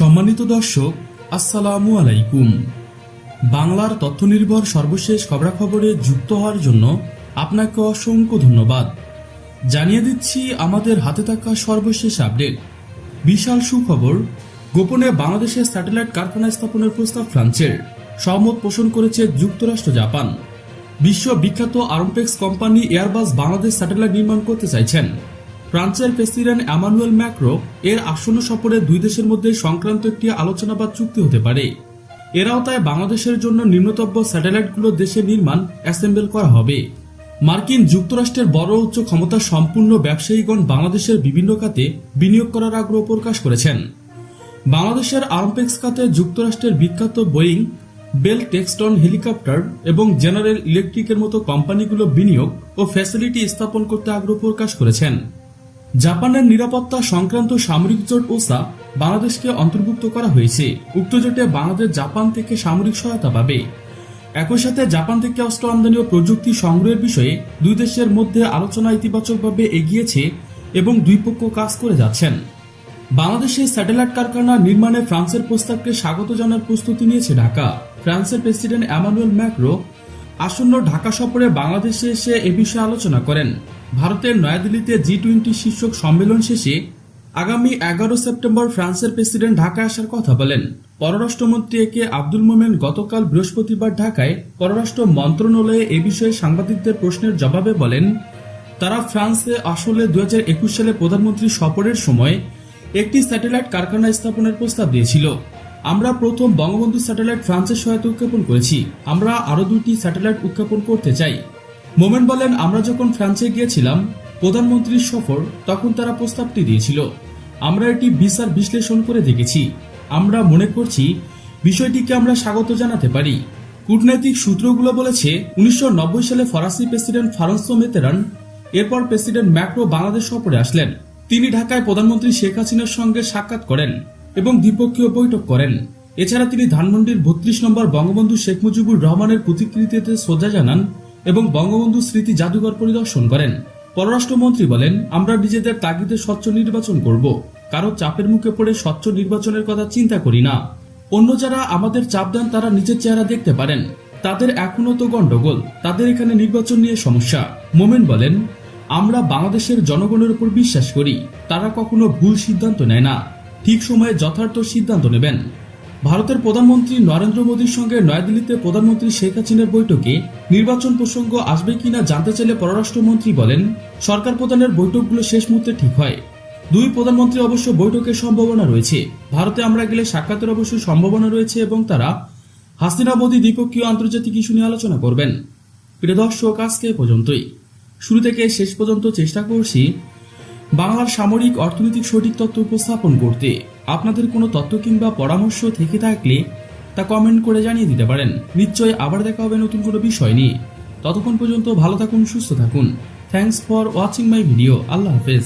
সম্মানিত দর্শক, আসসালামু আলাইকুম। বাংলার তথ্যনির্ভর সর্বশেষ খবরাখবরে যুক্ত হওয়ার জন্য আপনাকে অসংখ্য ধন্যবাদ। জানিয়ে দিচ্ছি আমাদের হাতে থাকা সর্বশেষ আপডেট। বিশাল সুখবর, গোপনে বাংলাদেশের স্যাটেলাইট কারখানা স্থাপনের প্রস্তাব ফ্রান্সের, সহমত পোষণ করেছে যুক্তরাষ্ট্র, জাপান। বিশ্ব বিখ্যাত আরমপেক্স কোম্পানি এয়ারবাস বাংলাদেশ স্যাটেলাইট নির্মাণ করতে চাইছেন। ফ্রান্সের প্রেসিডেন্ট এমানুয়েল ম্যাক্রো এর আসন্ন সফরে দুই দেশের মধ্যে সংক্রান্ত একটি আলোচনা বা চুক্তি হতে পারে। এর আওতায় বাংলাদেশের জন্য নিম্নতব্য স্যাটেলাইটগুলো দেশে নির্মাণ অ্যাসেম্বল করা হবে। মার্কিন যুক্তরাষ্ট্রের বড় উচ্চ ক্ষমতা সম্পূর্ণ ব্যবসায়ীগণ বাংলাদেশের বিভিন্ন খাতে বিনিয়োগ করার আগ্রহ প্রকাশ করেছেন। বাংলাদেশের আরমপেক্স খাতে যুক্তরাষ্ট্রের বিখ্যাত বোয়িং, বেল টেক্সটন হেলিকপ্টার এবং জেনারেল ইলেকট্রিকের মতো কোম্পানিগুলো বিনিয়োগ ও ফ্যাসিলিটি স্থাপন করতে আগ্রহ প্রকাশ করেছেন। জাপানের নিরাপত্তা সংক্রান্ত সামরিক জোট ওসা বাংলাদেশকে অন্তর্ভুক্ত করা হয়েছে। উক্ত জোটে বাংলাদেশ জাপান থেকে সামরিক সহায়তা পাবে। একই সাথে জাপান থেকে অস্ত্র আমদানি ও প্রযুক্তি সংগ্রহের বিষয়ে দুই দেশের মধ্যে আলোচনা ইতিবাচকভাবে এগিয়েছে এবং দুই পক্ষ কাজ করে যাচ্ছেন। বাংলাদেশে স্যাটেলাইট কারখানা নির্মাণে ফ্রান্সের প্রস্তাবকে স্বাগত জানার প্রস্তুতি নিয়েছে ঢাকা। ফ্রান্সের প্রেসিডেন্ট এমানুয়েল ম্যাক্রো আসন্ন ঢাকা সফরে বাংলাদেশে এসে এ বিষয়ে আলোচনা করেন। ভারতের নয়াদিল্লিতে G20 শীর্ষক সম্মেলন শেষে আগামী 11 সেপ্টেম্বর ফ্রান্সের প্রেসিডেন্ট ঢাকায় আসার কথা বলেন। পররাষ্ট্রমন্ত্রী একে আব্দুল মোমেন গতকাল বৃহস্পতিবার ঢাকায় পররাষ্ট্র মন্ত্রণালয়ে এ বিষয়ে সাংবাদিকদের প্রশ্নের জবাবে বলেন, তারা ফ্রান্সে আসলে 2021 সালে প্রধানমন্ত্রী সফরের সময় একটি স্যাটেলাইট কারখানা স্থাপনের প্রস্তাব দিয়েছিল। আমরা প্রথম বঙ্গবন্ধু স্যাটেলাইট ফ্রান্সের সহায়তা উৎক্ষেপণ করেছি। আমরা আরও 2টি স্যাটেলাইট উৎক্ষেপণ করতে চাই। মোমেন বলেন, আমরা যখন ফ্রান্সে গিয়েছিলাম প্রধানমন্ত্রীর সফর, তখন তারা প্রস্তাবটি দিয়েছিল। আমরা এটি বিচার বিশ্লেষণ করে দেখেছি। আমরা মনে করছি বিষয়টিকে আমরা স্বাগত জানাতে পারি। কূটনৈতিক সূত্রগুলো বলেছে, 1990 সালে ফরাসি প্রেসিডেন্ট ফ্রান্সোয়া মিত্তেরান, এরপর প্রেসিডেন্ট ম্যাক্রো বাংলাদেশ সফরে আসলেন। তিনি ঢাকায় প্রধানমন্ত্রী শেখ হাসিনার সঙ্গে সাক্ষাৎ করেন এবং দ্বিপক্ষীয় বৈঠক করেন। এছাড়া তিনি ধানমন্ডির 32 নম্বর বঙ্গবন্ধু শেখ মুজিবুর রহমানের প্রতিকৃতিতে শ্রদ্ধা জানান এবং বঙ্গবন্ধু স্মৃতি জাদুঘর পরিদর্শন করেন। পররাষ্ট্রমন্ত্রী বলেন, আমরা নিজেদের তাগিদে স্বচ্ছ নির্বাচন করব। কারো চাপের মুখে পড়ে স্বচ্ছ নির্বাচনের কথা চিন্তা করি না। অন্য যারা আমাদের চাপ দেন তারা নিজের চেহারা দেখতে পারেন। তাদের এখনো তো গন্ডগোল, তাদের এখানে নির্বাচন নিয়ে সমস্যা। মোমেন বলেন, আমরা বাংলাদেশের জনগণের উপর বিশ্বাস করি। তারা কখনো ভুল সিদ্ধান্ত নেয় না, ঠিক সময়ে যথার্থ সিদ্ধান্ত নেবেন। ভারতের প্রধানমন্ত্রী নরেন্দ্র মোদীর সঙ্গে নয়াদিল্লিতে প্রধানমন্ত্রী শেখ হাসিনার বৈঠকে নির্বাচন প্রসঙ্গ আসবে কিনা জানতে চাইলে পররাষ্ট্রমন্ত্রী বলেন, সরকার প্রধানের বৈঠকগুলো শেষ মুহূর্তে ঠিক হয়। দুই প্রধানমন্ত্রী অবশ্য বৈঠকের সম্ভাবনা রয়েছে। ভারতে আমরা গেলে সাক্ষাতের অবশ্য সম্ভাবনা রয়েছে এবং তারা হাসিনা মোদী দ্বিপক্ষীয় আন্তর্জাতিক ইস্যু নিয়ে আলোচনা করবেন। প্রিয় দর্শক, আজকে পর্যন্তই। শুরু থেকে শেষ পর্যন্ত চেষ্টা করছি বাংলার সামরিক অর্থনৈতিক সঠিক তথ্য উপস্থাপন করতে। আপনাদের কোনো তথ্য কিংবা পরামর্শ থেকে থাকলে তা কমেন্ট করে জানিয়ে দিতে পারেন। নিশ্চয়ই আবার দেখা হবে নতুন কোনো বিষয় নিয়ে। ততক্ষণ পর্যন্ত ভালো থাকুন, সুস্থ থাকুন। Thanks for watching my video. আল্লাহ হাফেজ।